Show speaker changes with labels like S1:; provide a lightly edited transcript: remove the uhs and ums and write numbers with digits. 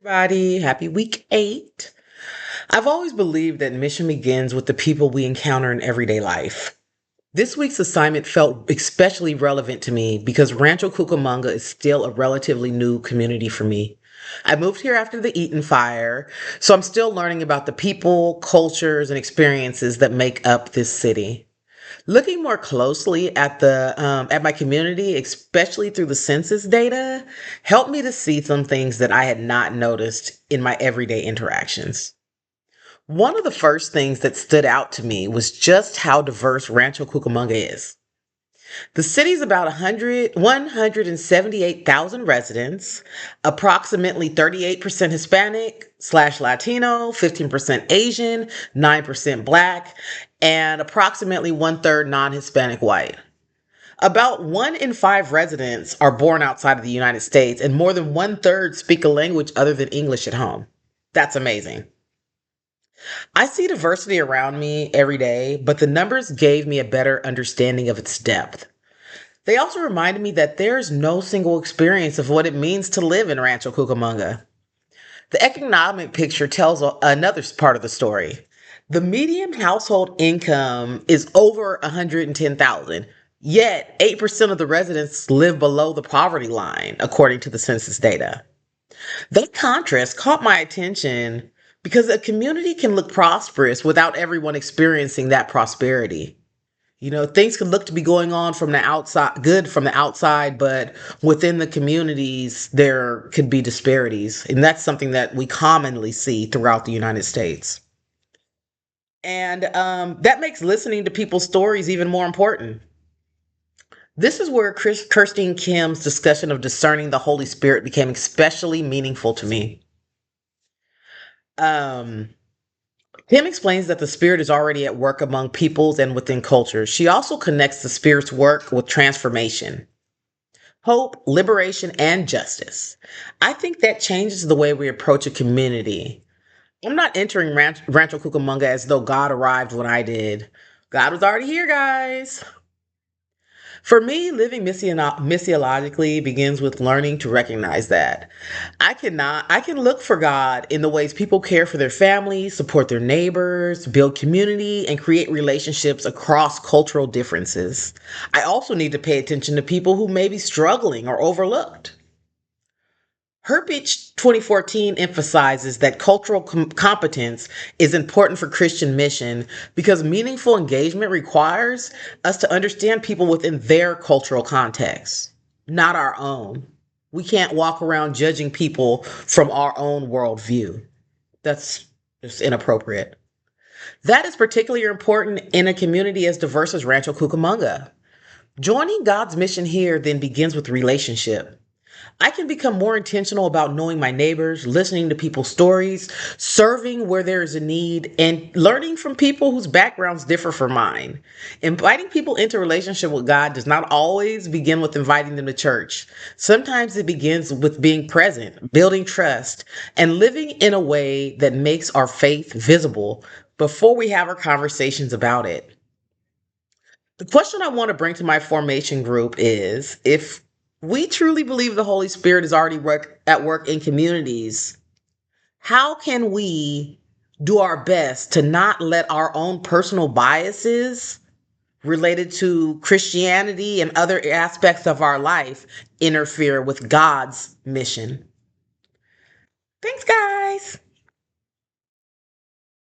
S1: Everybody, happy week 8. I've always believed that mission begins with the people we encounter in everyday life. This week's assignment felt especially relevant to me because Rancho Cucamonga is still a relatively new community for me. I moved here after the Eaton fire, so I'm still learning about the people, cultures, and experiences that make up this city. Looking more closely at my community, especially through the census data, helped me to see some things that I had not noticed in my everyday interactions. One of the first things that stood out to me was just how diverse Rancho Cucamonga is. The city's about 178,000 residents, approximately 38% Hispanic slash Latino, 15% Asian, 9% Black, and approximately one third non Hispanic white. About 1 in 5 residents are born outside of the United States, and more than one third speak a language other than English at home. That's amazing. I see diversity around me every day, but the numbers gave me a better understanding of its depth. They also reminded me that there's no single experience of what it means to live in Rancho Cucamonga. The economic picture tells another part of the story. The median household income is over 110,000. Yet, 8% of the residents live below the poverty line, according to the census data. That contrast caught my attention because a community can look prosperous without everyone experiencing that prosperity. Things could look to be going on from the outside, good from the outside, but within the communities, there could be disparities. And that's something that we commonly see throughout the United States. And that makes listening to people's stories even more important. This is where Kirstine Kim's discussion of discerning the Holy Spirit became especially meaningful to me. Um, Kim explains that the Spirit is already at work among peoples and within cultures. She also connects the Spirit's work with transformation, hope, liberation, and justice. I think that changes the way we approach a community. I'm not entering Rancho Cucamonga as though God arrived when I did. God was already here, guys. For me, living missiologically begins with learning to recognize that I can look for God in the ways people care for their families, support their neighbors, build community, and create relationships across cultural differences. I also need to pay attention to people who may be struggling or overlooked. Herpich 2014 emphasizes that cultural competence is important for Christian mission because meaningful engagement requires us to understand people within their cultural context, not our own. We can't walk around judging people from our own worldview. That's just inappropriate. That is particularly important in a community as diverse as Rancho Cucamonga. Joining God's mission here then begins with relationship. I can become more intentional about knowing my neighbors, listening to people's stories, serving where there is a need, and learning from people whose backgrounds differ from mine. Inviting people into relationship with God does not always begin with inviting them to church. Sometimes it begins with being present, building trust, and living in a way that makes our faith visible before we have our conversations about it. The question I want to bring to my formation group is if we truly believe the Holy Spirit is already at work in communities, how can we do our best to not let our own personal biases related to Christianity and other aspects of our life interfere with God's mission?